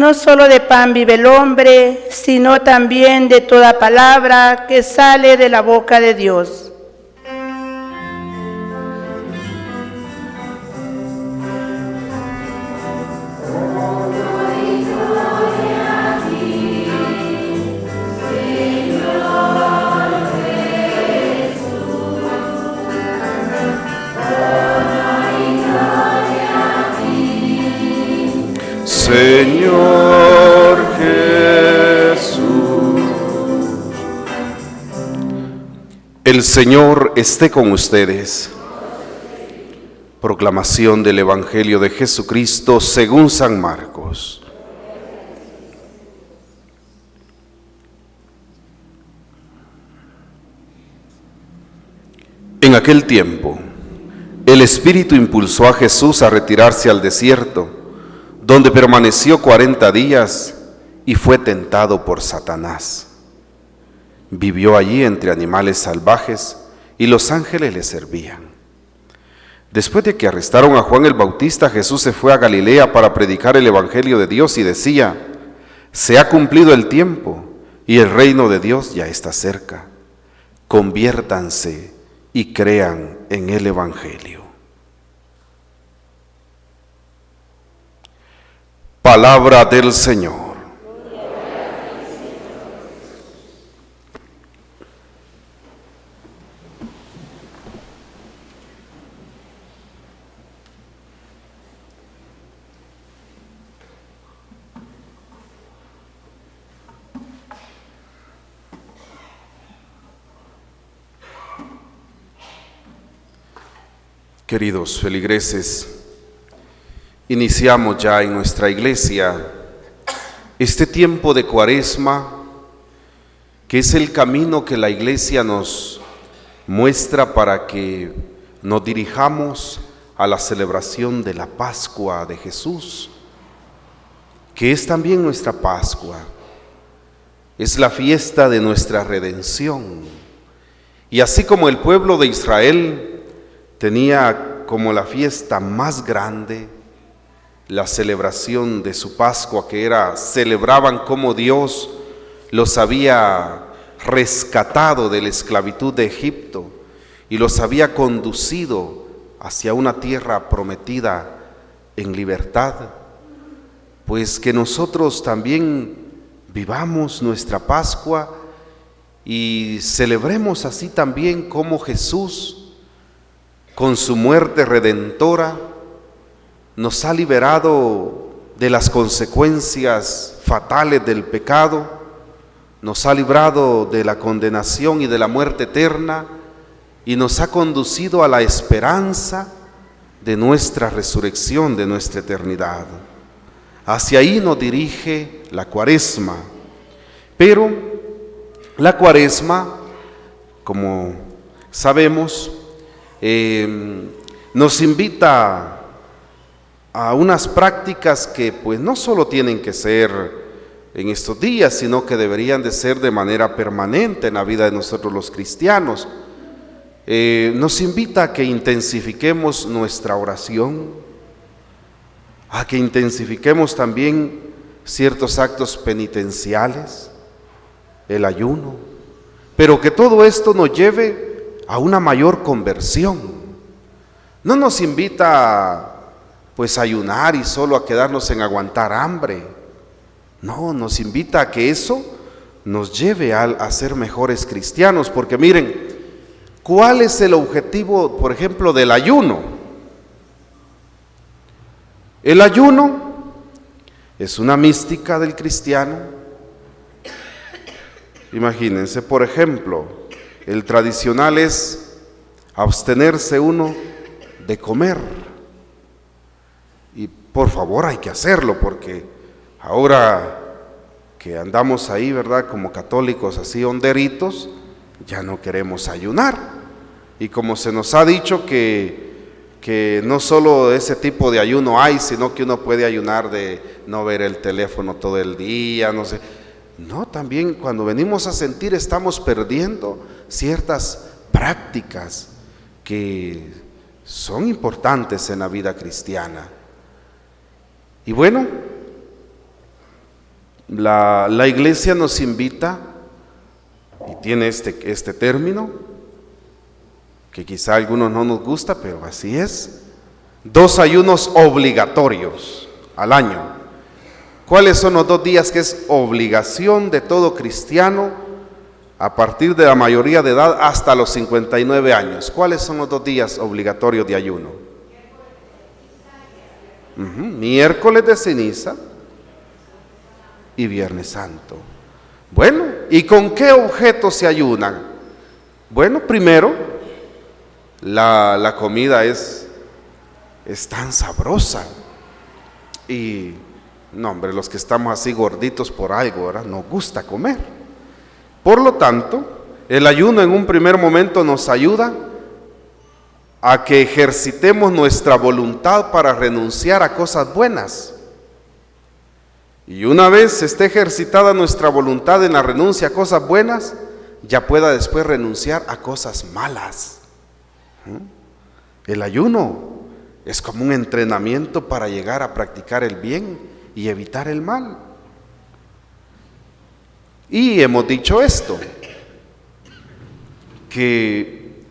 no solo de pan vive el hombre, sino también de toda palabra que sale de la boca de Dios. Señor Jesús. El Señor esté con ustedes. Proclamación del Evangelio de Jesucristo según San Marcos. En aquel tiempo, el Espíritu impulsó a Jesús a retirarse al desierto, donde permaneció 40 días y fue tentado por Satanás. Vivió allí entre animales salvajes y los ángeles le servían. Después de que arrestaron a Juan el Bautista, Jesús se fue a Galilea para predicar el Evangelio de Dios y decía: se ha cumplido el tiempo y el reino de Dios ya está cerca. Conviértanse y crean en el Evangelio. Palabra del Señor. Queridos feligreses, iniciamos ya en nuestra iglesia este tiempo de Cuaresma, que es el camino que la iglesia nos muestra para que nos dirijamos a la celebración de la Pascua de Jesús, que es también nuestra Pascua, es la fiesta de nuestra redención. Y así como el pueblo de Israel tenía como la fiesta más grande la celebración de su Pascua, que celebraban cómo Dios los había rescatado de la esclavitud de Egipto y los había conducido hacia una tierra prometida en libertad. Pues que nosotros también vivamos nuestra Pascua y celebremos así también como Jesús, con su muerte redentora, nos ha liberado de las consecuencias fatales del pecado, nos ha librado de la condenación y de la muerte eterna y nos ha conducido a la esperanza de nuestra resurrección, de nuestra eternidad. Hacia ahí nos dirige la Cuaresma. Pero la Cuaresma, como sabemos, nos invita a unas prácticas que pues no solo tienen que ser en estos días, sino que deberían de ser de manera permanente en la vida de nosotros los cristianos. Nos invita a que intensifiquemos nuestra oración, a que intensifiquemos también ciertos actos penitenciales, el ayuno, pero que todo esto nos lleve a una mayor conversión. No nos invita pues a ayunar y solo a quedarnos en aguantar hambre. No, nos invita a que eso nos lleve a ser mejores cristianos, porque miren, ¿cuál es el objetivo, por ejemplo, del ayuno? El ayuno es una mística del cristiano. Imagínense, por ejemplo, el tradicional es abstenerse uno de comer. Y por favor hay que hacerlo, porque ahora que andamos ahí, ¿verdad?, como católicos así honderitos, ya no queremos ayunar. Y como se nos ha dicho que no solo ese tipo de ayuno hay, sino que uno puede ayunar de no ver el teléfono todo el día, no sé. No, también cuando venimos a sentir estamos perdiendo ciertas prácticas que son importantes en la vida cristiana. Y bueno, La iglesia nos invita, y tiene este término, que quizá a algunos no nos gusta, pero así es: 2 ayunos obligatorios al año. ¿Cuáles son los 2 días que es obligación de todo cristiano a partir de la mayoría de edad hasta los 59 años? ¿Cuáles son los 2 días obligatorios de ayuno? Miércoles de ceniza y Viernes Santo. Bueno, ¿y con qué objeto se ayunan? Bueno, primero, la comida es tan sabrosa. Y, no hombre, los que estamos así gorditos por algo, ¿verdad?, nos gusta comer. Por lo tanto, el ayuno en un primer momento nos ayuda a que ejercitemos nuestra voluntad para renunciar a cosas buenas. Y una vez esté ejercitada nuestra voluntad en la renuncia a cosas buenas, ya pueda después renunciar a cosas malas. El ayuno es como un entrenamiento para llegar a practicar el bien y evitar el mal. Y hemos dicho esto, que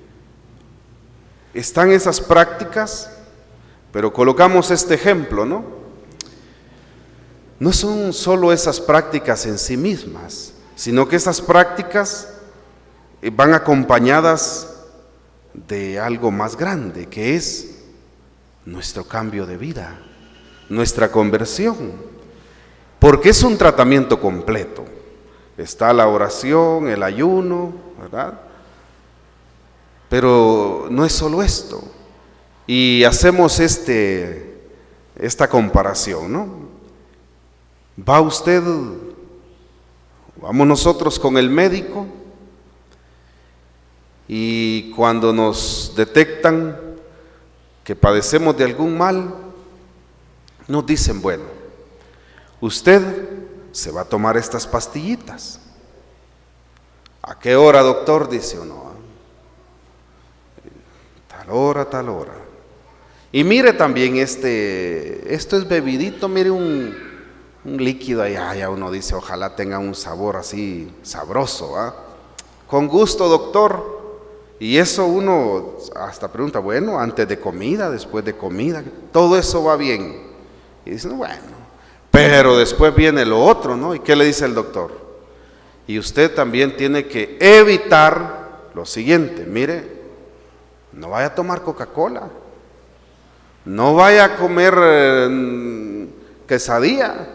están esas prácticas, pero colocamos este ejemplo, ¿no? No son solo esas prácticas en sí mismas, sino que esas prácticas van acompañadas de algo más grande, que es nuestro cambio de vida, nuestra conversión, porque es un tratamiento completo. Está la oración, el ayuno, ¿verdad? Pero no es solo esto. Y hacemos esta comparación, ¿no? Vamos nosotros con el médico, y cuando nos detectan que padecemos de algún mal, nos dicen: bueno, usted se va a tomar estas pastillitas. ¿A qué hora, doctor? Dice uno. Tal hora, tal hora. Y mire también esto es bebidito, mire un líquido allá, ya uno dice: ojalá tenga un sabor así sabroso, ¿ah? Con gusto, doctor. Y eso uno hasta pregunta: bueno, antes de comida, después de comida, todo eso va bien. Y dicen: bueno, pero después viene lo otro, ¿no? ¿Y qué le dice el doctor? Y usted también tiene que evitar lo siguiente: mire, no vaya a tomar Coca-Cola, no vaya a comer quesadilla,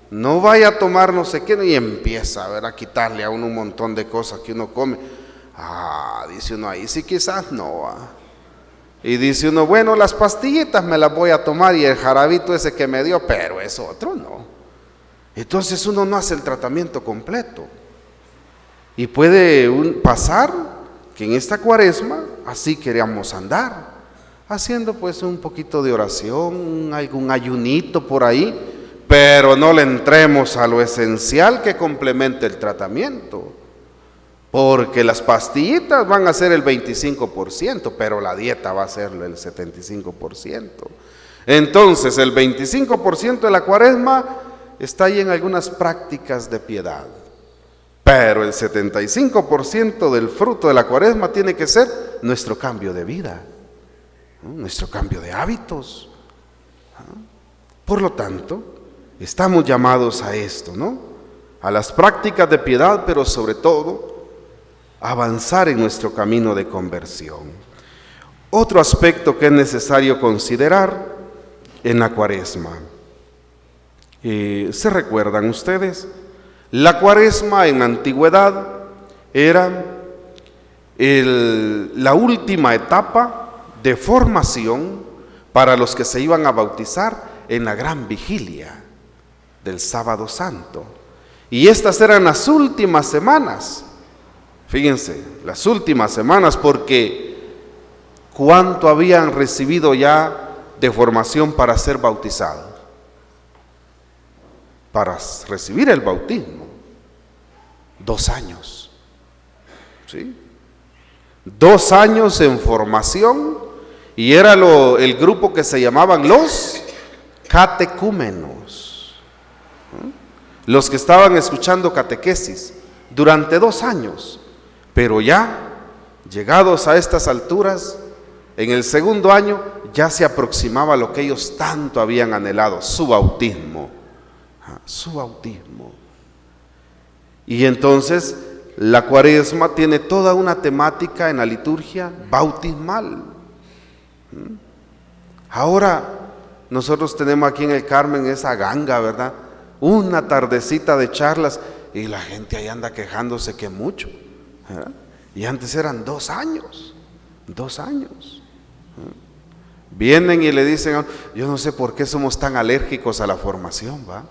no vaya a tomar no sé qué, y empieza a ver a quitarle a uno un montón de cosas que uno come. Dice uno: ahí sí quizás no. Y dice uno: bueno, las pastillitas me las voy a tomar y el jarabito ese que me dio, pero es otro no. Entonces uno no hace el tratamiento completo. Y puede pasar que en esta cuaresma así queramos andar, haciendo pues un poquito de oración, algún ayunito por ahí, pero no le entremos a lo esencial que complemente el tratamiento. Porque las pastillitas van a ser el 25%, pero la dieta va a ser el 75%. Entonces el 25% de la cuaresma está ahí en algunas prácticas de piedad, pero el 75% del fruto de la cuaresma tiene que ser nuestro cambio de vida, ¿no? Nuestro cambio de hábitos. Por lo tanto, estamos llamados a esto, ¿no? A las prácticas de piedad, pero sobre todo avanzar en nuestro camino de conversión. Otro aspecto que es necesario considerar en la cuaresma. ¿Se recuerdan ustedes? La cuaresma en la antigüedad era la última etapa de formación para los que se iban a bautizar en la gran vigilia del Sábado Santo. Y estas eran las últimas semanas. Fíjense, las últimas semanas, porque ¿cuánto habían recibido ya de formación para ser bautizados? Para recibir el bautismo, 2 años, ¿sí? 2 años en formación, y era el grupo que se llamaban los catecúmenos. los que estaban escuchando catequesis durante 2 años, pero ya llegados a estas alturas, en el segundo año ya se aproximaba lo que ellos tanto habían anhelado, su bautismo, su bautismo. Y entonces la Cuaresma tiene toda una temática en la liturgia bautismal. Ahora nosotros tenemos aquí en el Carmen esa ganga, ¿verdad? Una tardecita de charlas y la gente ahí anda quejándose que mucho, ¿verdad? Y antes eran 2 años, 2 años. Vienen y le dicen, yo no sé por qué somos tan alérgicos a la formación, ¿va?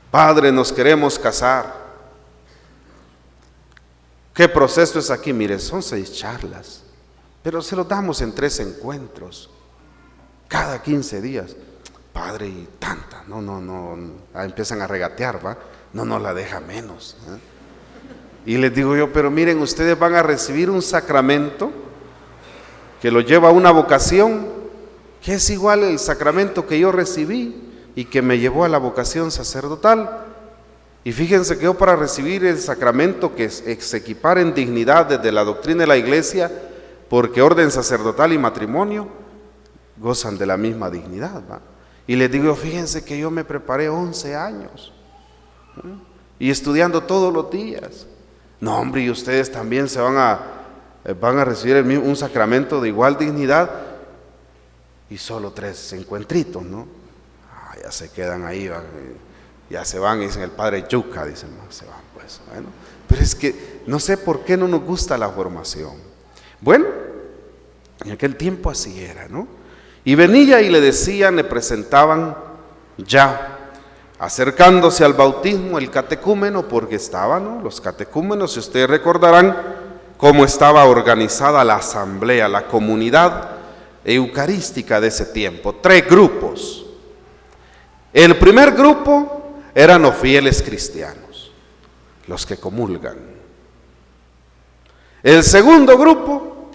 Padre, nos queremos casar. ¿Qué proceso es aquí? Mire, son 6 charlas, pero se los damos en 3 encuentros, cada 15 días. Padre, y tanta, no, empiezan a regatear, ¿va? No nos la deja menos, ¿eh? Y les digo yo, pero miren, ustedes van a recibir un sacramento que lo lleva a una vocación, que es igual el sacramento que yo recibí y que me llevó a la vocación sacerdotal. Y fíjense que yo, para recibir el sacramento que se equipara en dignidad desde la doctrina de la Iglesia, porque orden sacerdotal y matrimonio gozan de la misma dignidad, ¿va? Y les digo, fíjense que yo me preparé 11 años, ¿eh? Y estudiando todos los días. No, hombre, y ustedes también se van a recibir un sacramento de igual dignidad, y solo 3 encuentritos, ¿no? Ya se quedan ahí, ¿va? Ya se van y dicen, el padre yuca, dicen, no, se van pues. Bueno, pero es que no sé por qué no nos gusta la formación. Bueno, en aquel tiempo así era, ¿no? Y venía y le decían, le presentaban ya, acercándose al bautismo, el catecúmeno, porque estaban, ¿no?, los catecúmenos. Si ustedes recordarán cómo estaba organizada la asamblea, la comunidad eucarística de ese tiempo. 3 grupos. El primer grupo eran los fieles cristianos, los que comulgan. El segundo grupo,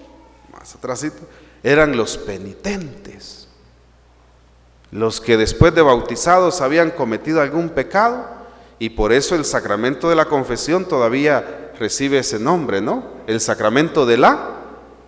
más atrásito, eran los penitentes, los que después de bautizados habían cometido algún pecado, y por eso el sacramento de la confesión todavía recibe ese nombre, ¿no? El sacramento de la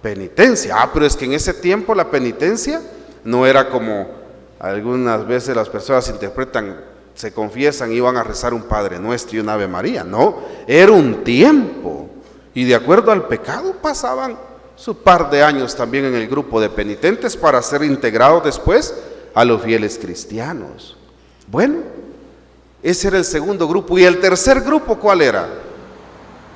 penitencia. Pero es que en ese tiempo la penitencia no era como algunas veces las personas interpretan, se confiesan y van a rezar un Padre Nuestro y un Ave María. No, era un tiempo, y de acuerdo al pecado pasaban su par de años también en el grupo de penitentes para ser integrados después a los fieles cristianos. Bueno, ese era el segundo grupo. Y el tercer grupo, ¿cuál era?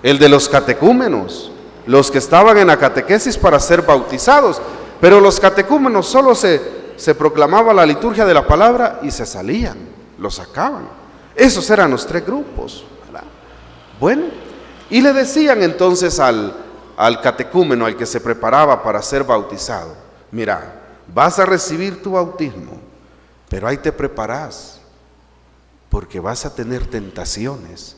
El de los catecúmenos, los que estaban en la catequesis para ser bautizados. Pero los catecúmenos solo se proclamaba la liturgia de la palabra y se salían, lo sacaban. Esos eran los 3 grupos, ¿verdad? Bueno, y le decían entonces al catecúmeno, al que se preparaba para ser bautizado, mira, vas a recibir tu bautismo, pero ahí te preparas, porque vas a tener tentaciones.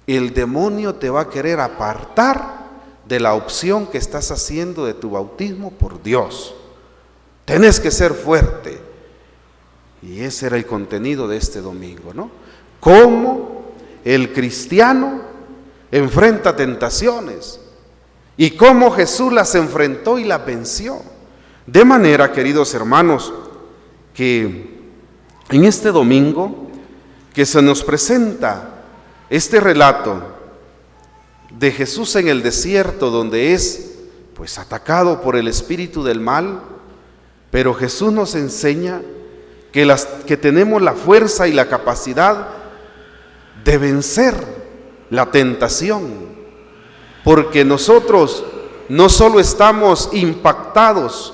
El demonio te va a querer apartar de la opción que estás haciendo de tu bautismo por Dios. Tenés que ser fuerte. Y ese era el contenido de este domingo, ¿no? Cómo el cristiano enfrenta tentaciones y cómo Jesús las enfrentó y las venció. De manera, queridos hermanos, que en este domingo que se nos presenta este relato de Jesús en el desierto, donde es pues atacado por el espíritu del mal, pero Jesús nos enseña que tenemos la fuerza y la capacidad de vencer la tentación, porque nosotros no solo estamos impactados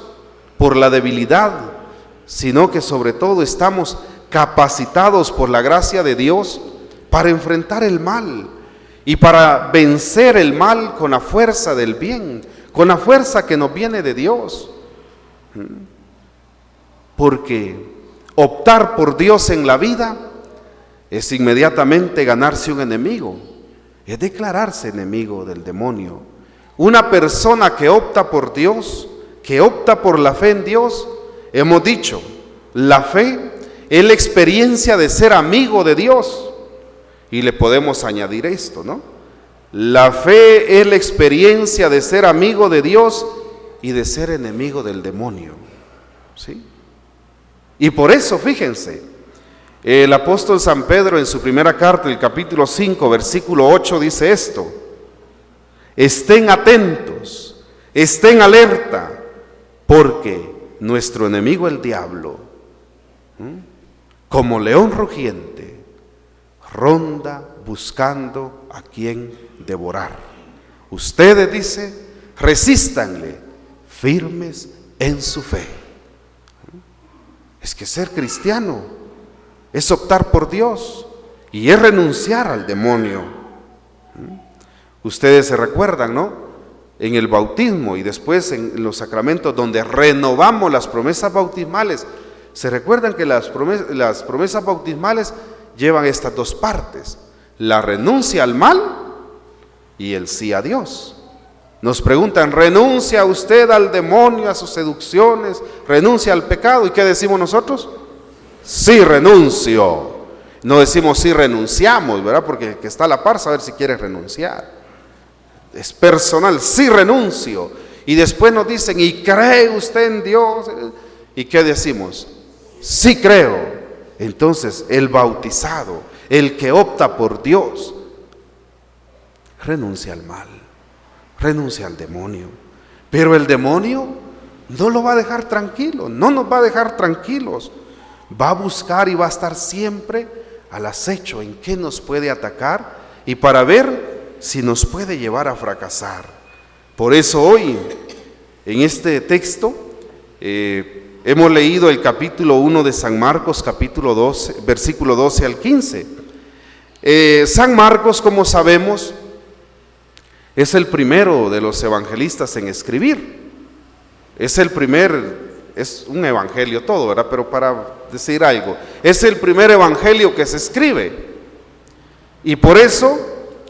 por la debilidad, sino que sobre todo estamos capacitados por la gracia de Dios para enfrentar el mal y para vencer el mal con la fuerza del bien, con la fuerza que nos viene de Dios. Porque optar por Dios en la vida es inmediatamente ganarse un enemigo, es declararse enemigo del demonio. Una persona que opta por Dios, que opta por la fe en Dios, hemos dicho, la fe es la experiencia de ser amigo de Dios. Y le podemos añadir esto, ¿no? La fe es la experiencia de ser amigo de Dios y de ser enemigo del demonio, ¿sí? Y por eso, fíjense, el apóstol San Pedro en su primera carta, el capítulo 5, versículo 8, dice esto: estén atentos, estén alerta, porque nuestro enemigo el diablo, como león rugiente, ronda buscando a quien devorar. Ustedes, dice, resístanle, firmes en su fe. Es que ser cristiano es optar por Dios y es renunciar al demonio. Ustedes se recuerdan, ¿no? En el bautismo y después en los sacramentos donde renovamos las promesas bautismales, se recuerdan que las promesas bautismales llevan estas dos partes: la renuncia al mal y el sí a Dios. Nos preguntan: ¿renuncia usted al demonio, a sus seducciones? ¿Renuncia al pecado? ¿Y qué decimos nosotros? Sí, renuncio. No decimos sí renunciamos, ¿verdad? Porque el que está a la par sabe si quiere renunciar. Es personal, sí renuncio. Y después nos dicen: ¿y cree usted en Dios? ¿Y qué decimos? Sí creo. Entonces el bautizado, el que opta por Dios, renuncia al mal, renuncia al demonio. Pero el demonio no lo va a dejar tranquilo, no nos va a dejar tranquilos. Va a buscar y va a estar siempre al acecho en qué nos puede atacar y para ver si nos puede llevar a fracasar. Por eso hoy, en este texto, hemos leído el capítulo 1 de San Marcos, capítulo 12, versículo 12 al 15. San Marcos, como sabemos, es el primero de los evangelistas en escribir. Es un evangelio todo, ¿verdad? Pero para decir algo, es el primer evangelio que se escribe. Y por eso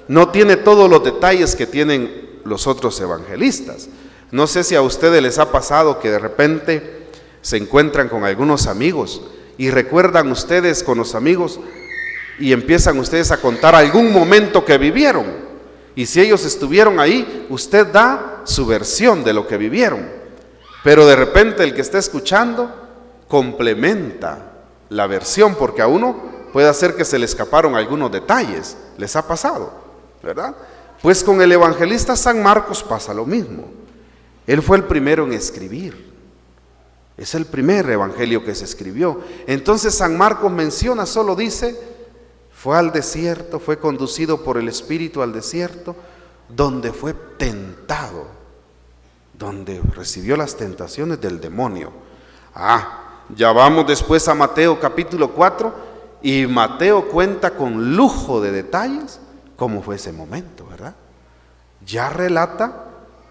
no tiene todos los detalles que tienen los otros evangelistas. No sé si a ustedes les ha pasado que de repente se encuentran con algunos amigos y recuerdan ustedes con los amigos y empiezan ustedes a contar algún momento que vivieron. Y si ellos estuvieron ahí, usted da su versión de lo que vivieron. Pero de repente el que está escuchando complementa la versión, porque a uno puede hacer que se le escaparon algunos detalles. ¿Les ha pasado? ¿Verdad? Pues con el evangelista San Marcos pasa lo mismo. Él fue el primero en escribir. Es el primer evangelio que se escribió. Entonces San Marcos menciona, solo dice: fue al desierto, fue conducido por el Espíritu al desierto, donde fue tentado, donde recibió las tentaciones del demonio. Ya vamos después a Mateo capítulo 4, y Mateo cuenta con lujo de detalles cómo fue ese momento, ¿verdad? Ya relata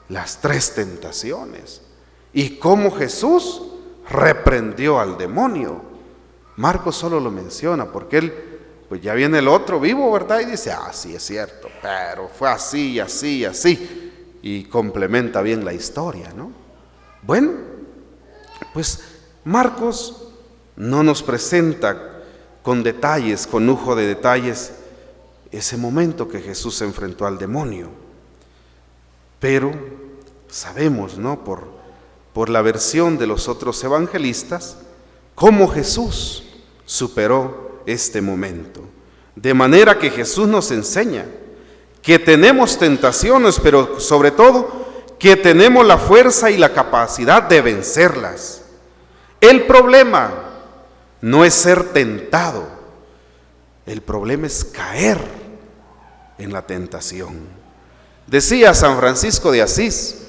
las 3 tentaciones y cómo Jesús reprendió al demonio. Marcos solo lo menciona porque él, pues ya viene el otro vivo, ¿verdad? Y dice: sí es cierto, pero fue así y así y así. Y complementa bien la historia, ¿no? Bueno, pues Marcos no nos presenta con detalles, con lujo de detalles, ese momento que Jesús se enfrentó al demonio. Pero sabemos, ¿no? Por la versión de los otros evangelistas, cómo Jesús superó este momento. De manera que Jesús nos enseña que tenemos tentaciones, pero sobre todo que tenemos la fuerza y la capacidad de vencerlas. El problema no es ser tentado, el problema es caer en la tentación. Decía San Francisco de Asís.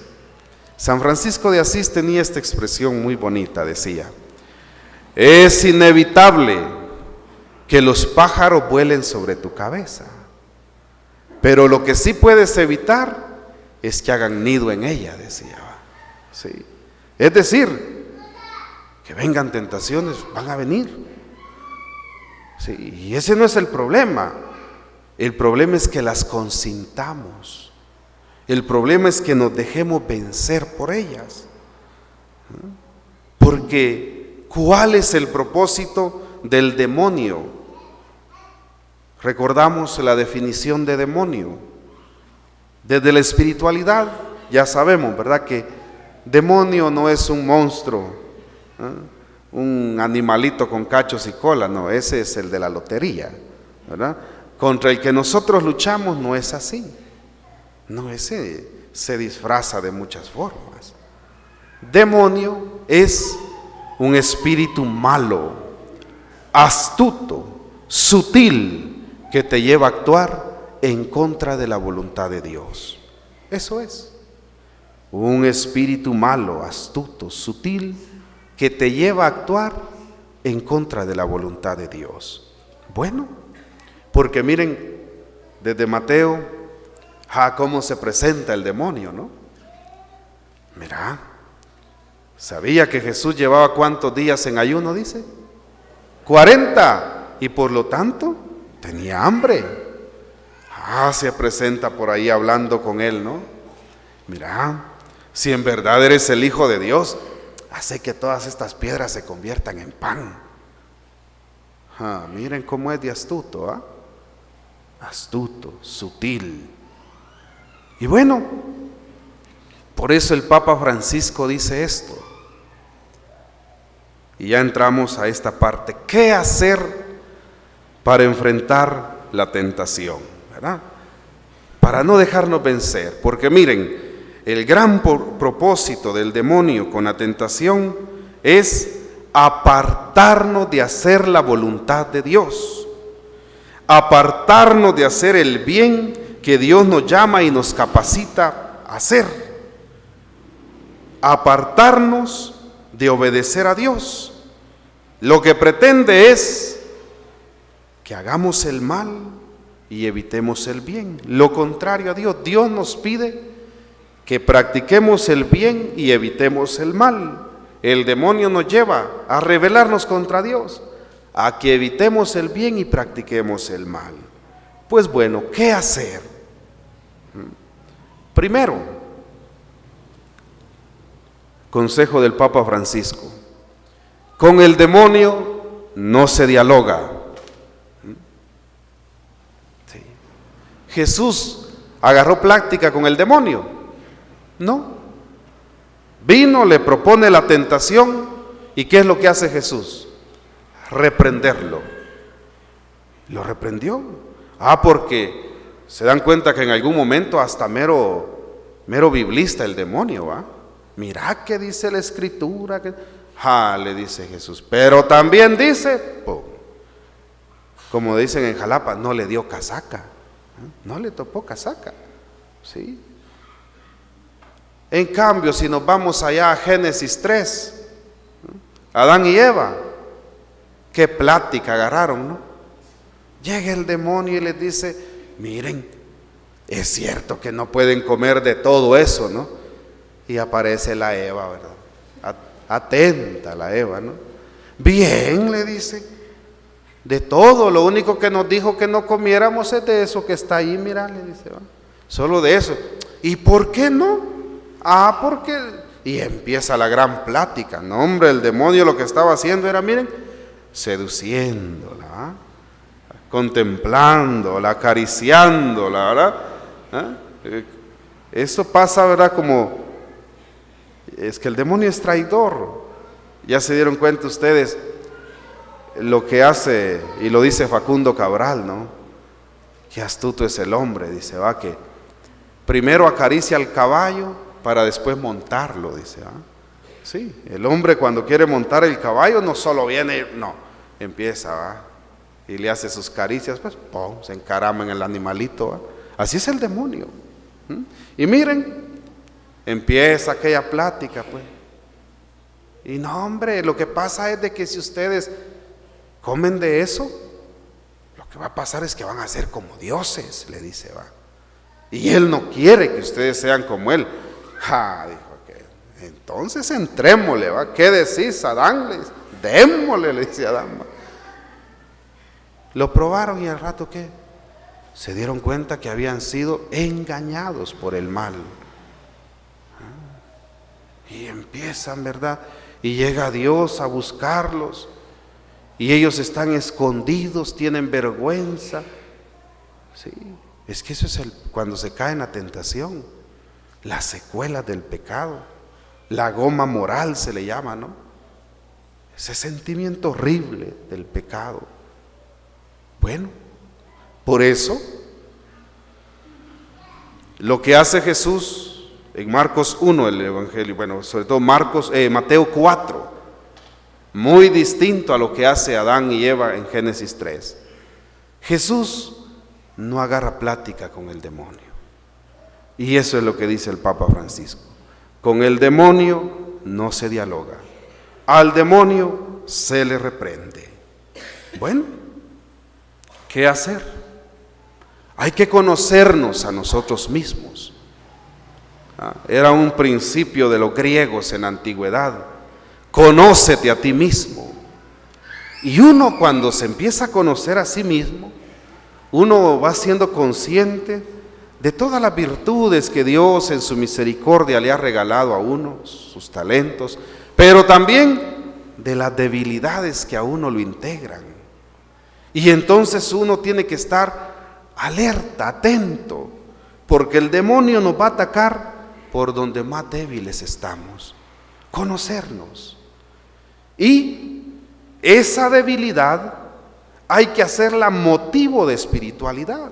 San Francisco de Asís tenía esta expresión muy bonita, decía: es inevitable que los pájaros vuelen sobre tu cabeza, pero lo que sí puedes evitar es que hagan nido en ella, decía. ¿Sí? Es decir, que vengan tentaciones, van a venir. ¿Sí? Y ese no es el problema. El problema es que las consintamos. El problema es que nos dejemos vencer por ellas. Porque ¿cuál es el propósito del demonio. Recordamos la definición de demonio. Desde la espiritualidad ya sabemos, ¿verdad?, que demonio no es un monstruo, un animalito con cachos y cola, no, ese es el de la lotería, ¿verdad? Contra el que nosotros luchamos no es así, no, ese se disfraza de muchas formas. Demonio es un espíritu malo, astuto, sutil, que te lleva a actuar en contra de la voluntad de Dios. Eso es un espíritu malo, astuto, sutil, que te lleva a actuar en contra de la voluntad de Dios. Bueno, porque miren, desde Mateo, cómo se presenta el demonio, ¿no? Mira, ¿sabía que Jesús llevaba cuántos días en ayuno? Dice 40, y por lo tanto tenía hambre. Se presenta por ahí hablando con él, ¿no? Mira, si en verdad eres el Hijo de Dios, hace que todas estas piedras se conviertan en pan. Miren cómo es de astuto, astuto, sutil. Y bueno, por eso el Papa Francisco dice esto. Y ya entramos a esta parte. ¿Qué hacer para enfrentar la tentación? ¿Verdad? Para no dejarnos vencer, porque miren, el gran propósito del demonio con la tentación es apartarnos de hacer la voluntad de Dios, apartarnos de hacer el bien que Dios nos llama y nos capacita a hacer, apartarnos de obedecer a Dios. Lo que pretende es que hagamos el mal y evitemos el bien. Lo contrario a Dios. Dios nos pide que practiquemos el bien y evitemos el mal. El demonio nos lleva a rebelarnos contra Dios, a que evitemos el bien y practiquemos el mal. Pues bueno, ¿qué hacer? Primero, consejo del Papa Francisco: con el demonio no se dialoga. ¿Jesús agarró plática con el demonio? No. Vino, le propone la tentación, ¿y qué es lo que hace Jesús? Reprenderlo. Lo reprendió. Porque se dan cuenta que en algún momento hasta mero biblista el demonio, ¿va? Mira qué dice la Escritura, le dice Jesús, pero también dice, como dicen en Jalapa, no le dio casaca. No le topó casaca, ¿sí? En cambio, si nos vamos allá a Génesis 3, Adán y Eva, qué plática agarraron, ¿no? Llega el demonio y les dice: miren, es cierto que no pueden comer de todo eso, ¿no? Y aparece la Eva, ¿verdad? Atenta la Eva, ¿no? Bien, le dice. De todo, lo único que nos dijo que no comiéramos es de eso que está ahí, mira, le dice, ¿va? Solo de eso. ¿Y por qué no? Porque... Y empieza la gran plática. No, hombre, el demonio lo que estaba haciendo era, miren, seduciéndola, contemplándola, acariciándola, ¿verdad? Eso pasa, ¿verdad? Como... Es que el demonio es traidor. Ya se dieron cuenta ustedes lo que hace, y lo dice Facundo Cabral, ¿no? Qué astuto es el hombre, dice, que primero acaricia al caballo para después montarlo, dice, Sí, el hombre cuando quiere montar el caballo no solo viene, no, empieza, y le hace sus caricias, pues, se encarama en el animalito, Así es el demonio. Y miren, empieza aquella plática, pues. Y no, hombre, lo que pasa es de que si ustedes comen de eso, lo que va a pasar es que van a ser como dioses, le dice, Y él no quiere que ustedes sean como él. Dijo que entonces entrémosle, ¿Qué decís, Adán? Démosle, le dice Adán. Lo probaron y al rato, ¿qué? Se dieron cuenta que habían sido engañados por el mal. Y empiezan, ¿verdad? Y llega Dios a buscarlos. y ellos están escondidos, tienen vergüenza. Sí, es que eso es cuando se cae en la tentación, las secuelas del pecado, la goma moral se le llama, ¿no? Ese sentimiento horrible del pecado. Bueno, por eso lo que hace Jesús en Marcos 1, el Evangelio, bueno, sobre todo Mateo 4, muy distinto a lo que hace Adán y Eva en Génesis 3. Jesús no agarra plática con el demonio. Y eso es lo que dice el Papa Francisco. Con el demonio no se dialoga. Al demonio se le reprende. Bueno, ¿qué hacer? Hay que conocernos a nosotros mismos. Era un principio de los griegos en la antigüedad. Conócete a ti mismo. Y uno, cuando se empieza a conocer a sí mismo, uno va siendo consciente de todas las virtudes que Dios en su misericordia le ha regalado a uno, sus talentos, pero también de las debilidades que a uno lo integran. Y entonces uno tiene que estar alerta, atento, porque el demonio nos va a atacar por donde más débiles estamos. Conocernos. Y esa debilidad hay que hacerla motivo de espiritualidad.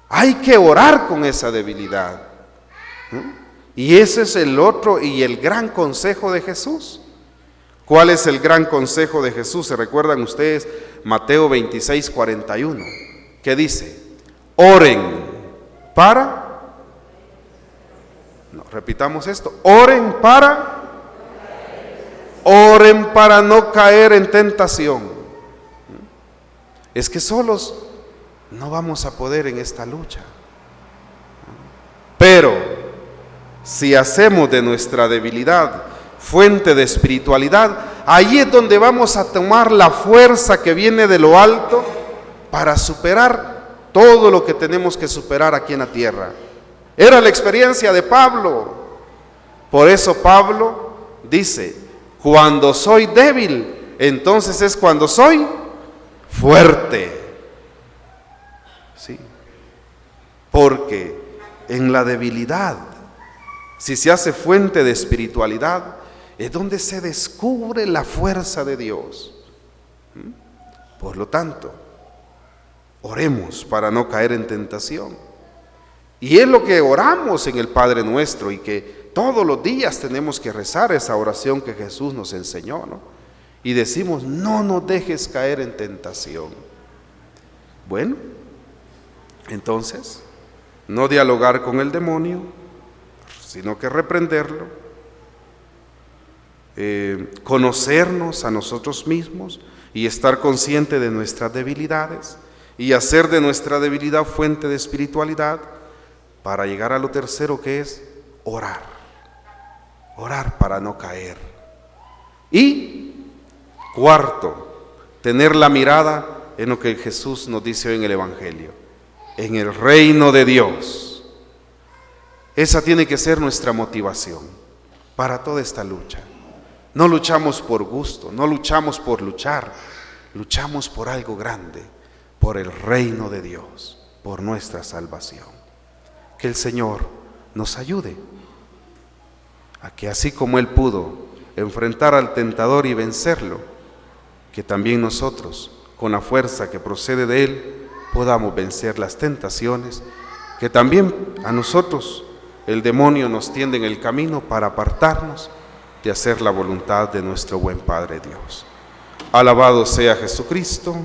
Hay que orar con esa debilidad. Y ese es el otro y el gran consejo de Jesús. ¿Cuál es el gran consejo de Jesús? ¿Se recuerdan ustedes? Mateo 26, 41. ¿Qué dice? Oren para... No, repitamos esto. Oren para no caer en tentación. Es que solos no vamos a poder en esta lucha. Pero si hacemos de nuestra debilidad fuente de espiritualidad, ahí es donde vamos a tomar la fuerza que viene de lo alto para superar todo lo que tenemos que superar aquí en la tierra. Era la experiencia de Pablo. Por eso Pablo dice: cuando soy débil, entonces es cuando soy fuerte. Sí. Porque en la debilidad, si se hace fuente de espiritualidad, es donde se descubre la fuerza de Dios. Por lo tanto, oremos para no caer en tentación. Y es lo que oramos en el Padre Nuestro y que todos los días tenemos que rezar esa oración que Jesús nos enseñó, ¿no? Y decimos: no nos dejes caer en tentación. Bueno, entonces, no dialogar con el demonio, sino que reprenderlo, conocernos a nosotros mismos y estar consciente de nuestras debilidades y hacer de nuestra debilidad fuente de espiritualidad, para llegar a lo tercero, que es orar. Orar para no caer. Y cuarto, tener la mirada en lo que Jesús nos dice hoy en el Evangelio, en el reino de Dios. Esa tiene que ser nuestra motivación para toda esta lucha. No luchamos por gusto, no luchamos por luchar, luchamos por algo grande, por el reino de Dios, por nuestra salvación. Que el Señor nos ayude a que, así como Él pudo enfrentar al tentador y vencerlo, que también nosotros, con la fuerza que procede de Él, podamos vencer las tentaciones que también a nosotros el demonio nos tiende en el camino para apartarnos de hacer la voluntad de nuestro buen Padre Dios. Alabado sea Jesucristo.